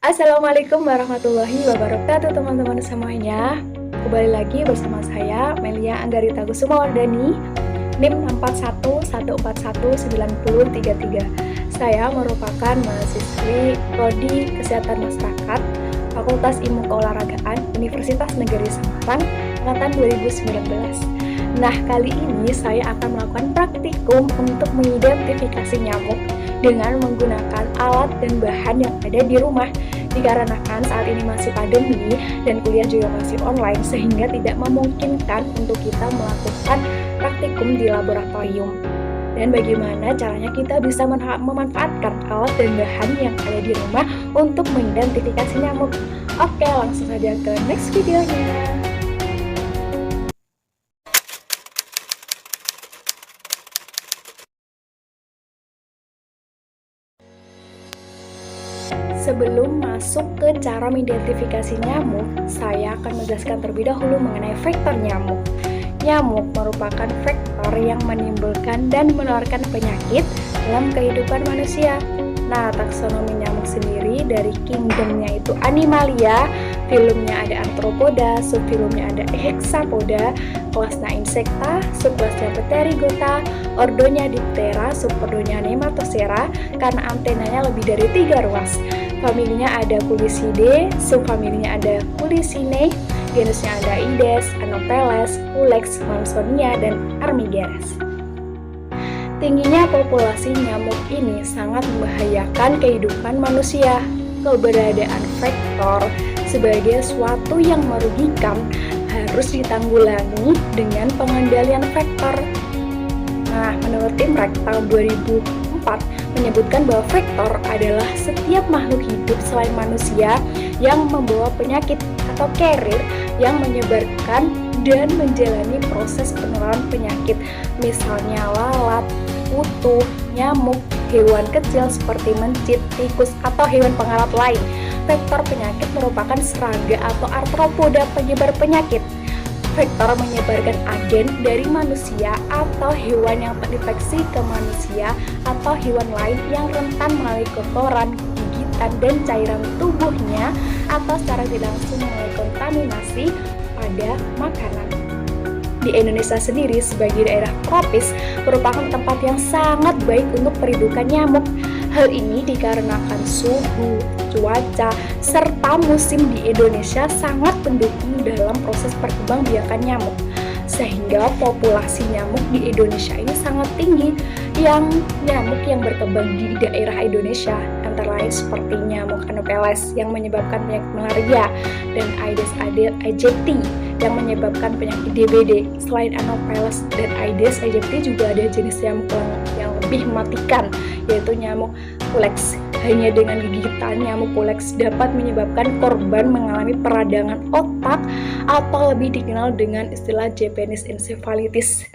Assalamualaikum warahmatullahi wabarakatuh teman-teman semuanya. Kembali lagi bersama saya Melia Anggarita Kusumawardani, NIM 641419033. Saya merupakan mahasiswi Prodi Kesehatan Masyarakat Fakultas Ilmu Keolahragaan Universitas Negeri Semarang angkatan 2019. Nah, kali ini saya akan melakukan praktikum untuk mengidentifikasi nyamuk dengan menggunakan alat dan bahan yang ada di rumah. Dikarenakan saat ini masih pandemi dan kuliah juga masih online, sehingga tidak memungkinkan untuk kita melakukan praktikum di laboratorium. Dan bagaimana caranya kita bisa memanfaatkan alat dan bahan yang ada di rumah untuk mengidentifikasi nyamuk. Oke, langsung saja ke next videonya. Sebelum masuk ke cara mengidentifikasi nyamuk, saya akan menjelaskan terlebih dahulu mengenai vektor nyamuk. Nyamuk merupakan vektor yang menimbulkan dan menularkan penyakit dalam kehidupan manusia. Nah, taksonomi nyamuk sendiri dari kingdomnya itu Animalia, filumnya ada Arthropoda, subfilumnya ada Hexapoda, kelasnya Insecta, subkelasnya Pterygota, ordonya Diptera, subordonya Nematocera karena antenanya lebih dari 3 ruas. Familinya ada Culicidae, subfamilinya ada Culicinae, genusnya ada Aedes, Anopheles, Culex, Mansonia, dan Armigerès. Tingginya populasi nyamuk ini sangat membahayakan kehidupan manusia. Keberadaan vektor sebagai suatu yang merugikan harus ditanggulangi dengan pengendalian vektor. Nah, menurut Imrek tahun 2004 menyebutkan bahwa vektor adalah setiap makhluk hidup selain manusia yang membawa penyakit atau carrier yang menyebarkan dan menjalani proses penularan penyakit, misalnya lalat, kutu, nyamuk, hewan kecil seperti mencit, tikus, atau hewan pengarat lain. Vektor penyakit merupakan serangga atau arthropoda penyebar penyakit. Vektor menyebarkan agen dari manusia atau hewan yang terinfeksi ke manusia atau hewan lain yang rentan melalui kotoran, gigitan, dan cairan tubuhnya atau secara tidak langsung melalui kontaminasi pada makanan. Di Indonesia sendiri sebagai daerah tropis merupakan tempat yang sangat baik untuk perlindungan nyamuk. Hal ini dikarenakan suhu, cuaca, serta musim di Indonesia sangat mendukung dalam proses perkembangbiakan nyamuk. Sehingga populasi nyamuk di Indonesia ini sangat tinggi. Nyamuk yang berkembang di daerah Indonesia antara lain seperti nyamuk Anopheles yang menyebabkan penyakit malaria dan Aedes aegypti yang menyebabkan penyakit DBD. Selain Anopheles dan Aedes aegypti juga ada jenis nyamuk yang lebih mematikan, yaitu nyamuk Culex. Hanya dengan gigitan nyamuk Culex dapat menyebabkan korban mengalami peradangan otak atau lebih dikenal dengan istilah Japanese encephalitis.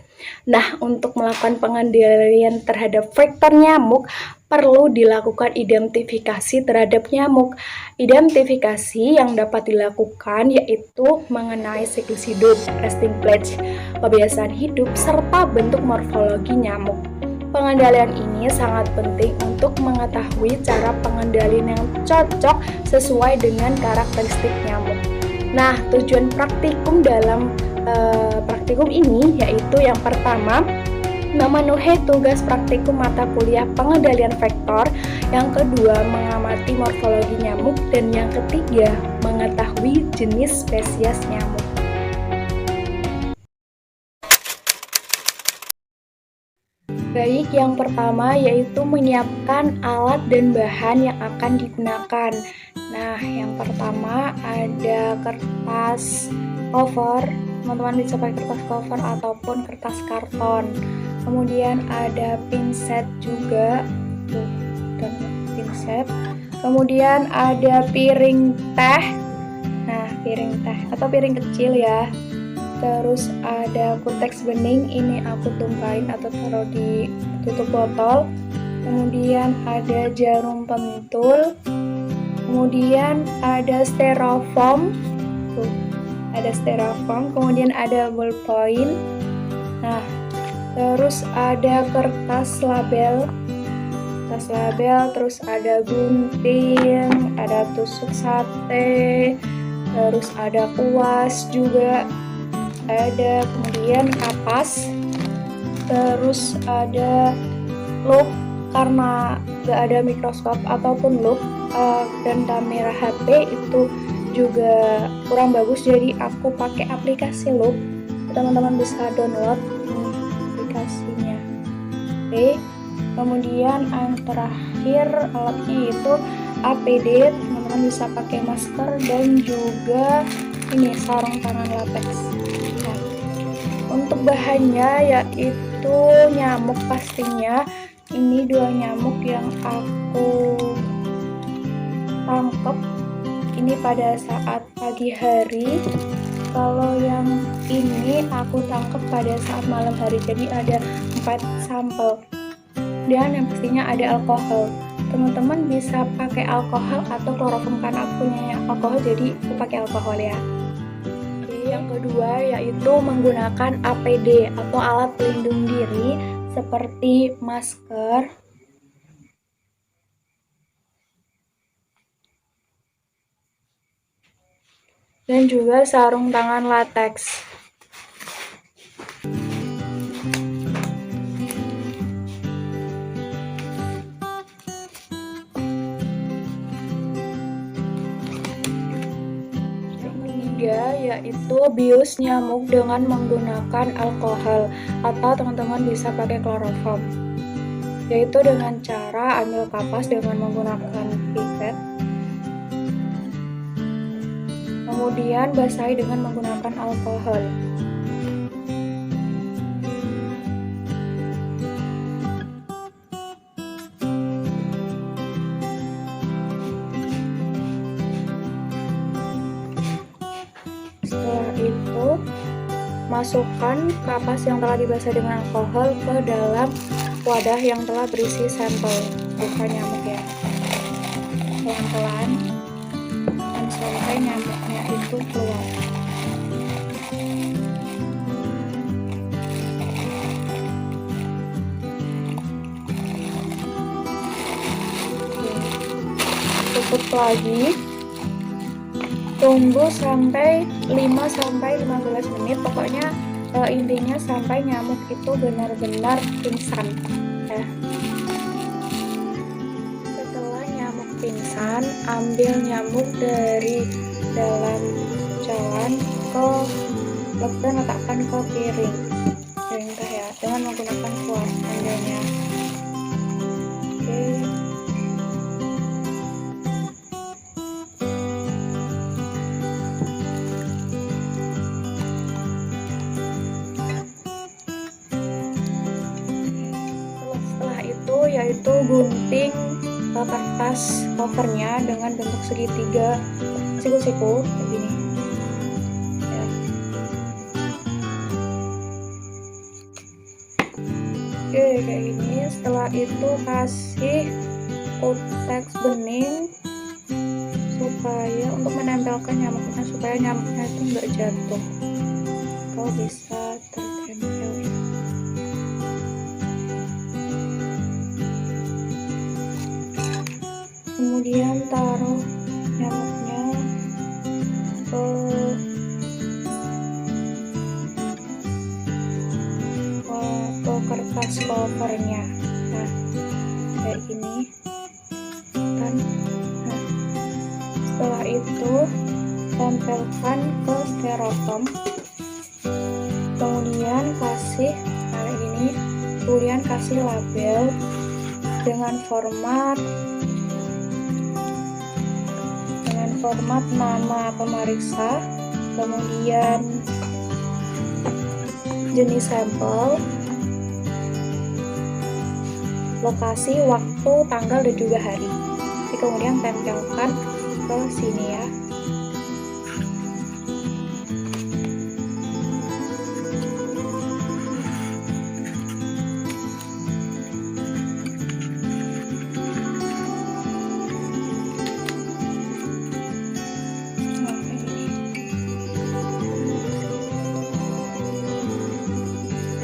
Nah, untuk melakukan pengendalian terhadap vektor nyamuk, perlu dilakukan identifikasi terhadap nyamuk. Identifikasi yang dapat dilakukan yaitu mengenai siklus hidup, resting place, kebiasaan hidup, serta bentuk morfologi nyamuk. Pengendalian ini sangat penting untuk mengetahui cara pengendalian yang cocok sesuai dengan karakteristik nyamuk. Nah, tujuan praktikum dalam praktikum ini yaitu yang pertama, memenuhi tugas praktikum mata kuliah pengendalian vektor, yang kedua mengamati morfologi nyamuk, dan yang ketiga mengetahui jenis spesies nyamuk. Baik, yang pertama yaitu menyiapkan alat dan bahan yang akan digunakan. Nah, yang pertama ada kertas cover. Teman-teman bisa pakai kertas cover ataupun kertas karton. Kemudian ada pinset juga, dan pinset. Kemudian ada piring teh. Nah, piring teh atau piring kecil ya. Terus ada kuteks bening, ini aku tumpahin atau taruh di tutup botol. Kemudian ada jarum pentul. Kemudian ada styrofoam. Ada styrofoam, kemudian ada ballpoint. Nah, terus ada kertas label, kertas label, terus ada gunting, ada tusuk sate, terus ada kuas juga ada, kemudian kapas, terus ada loop karena gak ada mikroskop ataupun loop, dan kamera HP itu juga kurang bagus, jadi aku pakai aplikasi loop. Teman-teman bisa download aplikasinya. Oke, kemudian yang terakhir alatnya itu APD. Teman-teman bisa pakai masker dan juga ini sarung tangan latex. Nah, untuk bahannya yaitu nyamuk pastinya. Ini 2 nyamuk yang aku tangkap ini pada saat pagi hari. Kalau yang ini aku tangkap pada saat malam hari, jadi ada 4 sampel dan yang pastinya ada alkohol. Teman-teman bisa pakai alkohol atau kloroform, karena aku punya alkohol jadi aku pakai alkohol ya. Oke, yang kedua yaitu menggunakan APD atau alat pelindung diri seperti masker, dan juga sarung tangan latex. Yang ketiga yaitu bius nyamuk dengan menggunakan alkohol, atau teman-teman bisa pakai kloroform, yaitu dengan cara ambil kapas dengan menggunakan pipet, kemudian basahi dengan menggunakan alkohol. Setelah itu, masukkan kapas yang telah dibasahi dengan alkohol ke dalam wadah yang telah berisi sampel bukan nyamuk ya. Pelan-pelan sampai nyamuknya itu keluar. Tutup lagi, tunggu sampai 5-15 menit, pokoknya intinya sampai nyamuk itu benar-benar pingsan ya. Setelah nyamuk pingsan, ambil nyamuk dari dalam jalan dan letakkan ke piring ya, dengan menggunakan kuas ambilnya. Oke. Setelah itu yaitu gunting kertas covernya dengan bentuk segitiga siku-siku begini ya. Oke, kayak gini. Setelah itu kasih kutex bening supaya untuk menempelkan nyamuknya, supaya nyamuknya itu nggak jatuh atau bisa tertempel ya. Kemudian taruh nyamuknya ke kertas covernya. Nah, kayak gini kan. Nah, setelah itu tempelkan ke styrofoam, kemudian kasih kayak gini, kemudian kasih label dengan format nama pemeriksa, kemudian jenis sampel, lokasi, waktu, tanggal, dan juga hari. Jadi kemudian tempelkan ke sini ya.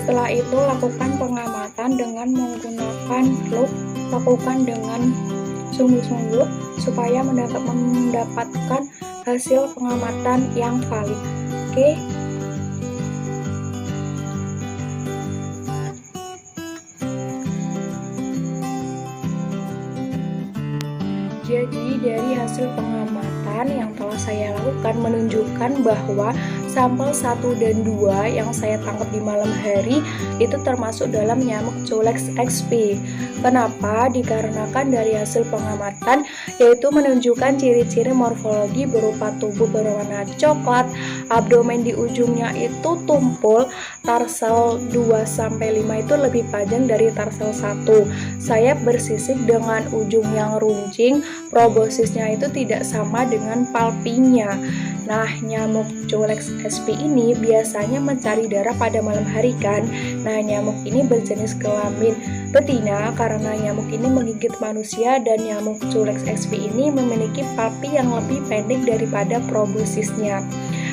Setelah itu lakukan pengamatan dengan menggunakan loop lakukan dengan sungguh-sungguh supaya mendapatkan hasil pengamatan yang valid. Oke. Jadi dari hasil pengamatan yang telah saya lakukan menunjukkan bahwa sampel 1 dan 2 yang saya tangkap di malam hari itu termasuk dalam nyamuk Culex XP. Kenapa? Dikarenakan dari hasil pengamatan yaitu menunjukkan ciri-ciri morfologi berupa tubuh berwarna coklat, abdomen di ujungnya itu tumpul, tarsal 2-5 itu lebih panjang dari tarsal 1, sayap bersisik dengan ujung yang runcing, proboscisnya itu tidak sama dengan palpinya. Nah, nyamuk Culex SP ini biasanya mencari darah pada malam hari kan. Nah, nyamuk ini berjenis kelamin betina karena nyamuk ini menggigit manusia, dan nyamuk Culex SP ini memiliki palpi yang lebih pendek daripada proboscisnya.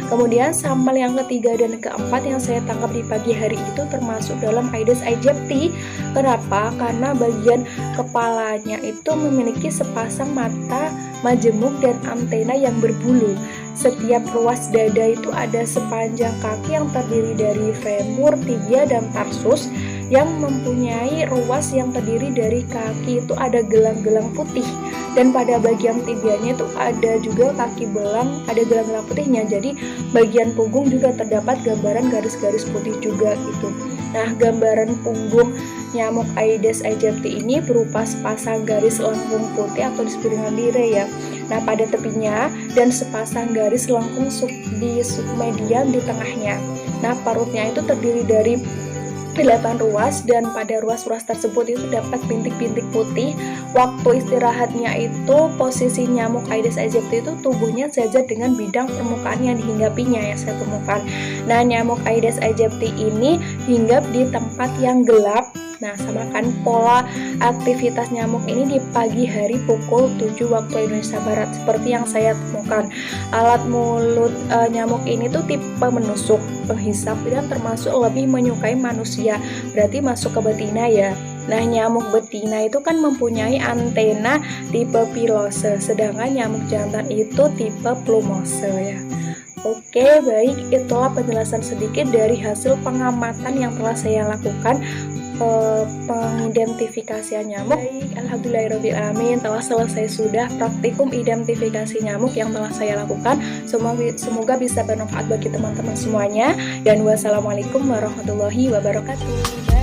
Kemudian sampel yang ketiga dan keempat yang saya tangkap di pagi hari itu termasuk dalam Aedes aegypti. Kenapa? Karena bagian kepalanya itu memiliki sepasang mata majemuk dan antena yang berbulu. Setiap ruas dada itu ada sepanjang kaki yang terdiri dari femur, tibia, dan tarsus, yang mempunyai ruas yang terdiri dari kaki itu ada gelang-gelang putih, dan pada bagian tibianya itu ada juga kaki belang, ada gelang-gelang putihnya. Jadi bagian punggung juga terdapat gambaran garis-garis putih juga gitu. Nah, gambaran punggung nyamuk Aedes aegypti ini berupa sepasang garis lengkung putih atau disebut dengan lire ya. Nah, pada tepinya dan sepasang garis lengkung di submedial di tengahnya. Nah, parutnya itu terdiri dari 8 ruas, dan pada ruas-ruas tersebut itu dapat bintik-bintik putih. Waktu istirahatnya itu posisi nyamuk Aedes aegypti itu tubuhnya sejajar dengan bidang permukaan yang dihinggapinya yang saya temukan. Nah, nyamuk Aedes aegypti ini hinggap di tempat yang gelap. Nah, samakan pola aktivitas nyamuk ini di pagi hari pukul 7 waktu Indonesia Barat seperti yang saya temukan. Alat mulut nyamuk ini tuh tipe menusuk, penghisap, dan termasuk lebih menyukai manusia. Berarti masuk ke betina ya. Nah, nyamuk betina itu kan mempunyai antena tipe pilose, sedangkan nyamuk jantan itu tipe plumose ya. Oke, baik, itulah penjelasan sedikit dari hasil pengamatan yang telah saya lakukan pengidentifikasian nyamuk. Baik, alhamdulillahirobbilalamin, telah selesai sudah praktikum identifikasi nyamuk yang telah saya lakukan. Semoga bisa bermanfaat bagi teman-teman semuanya, dan wassalamualaikum warahmatullahi wabarakatuh.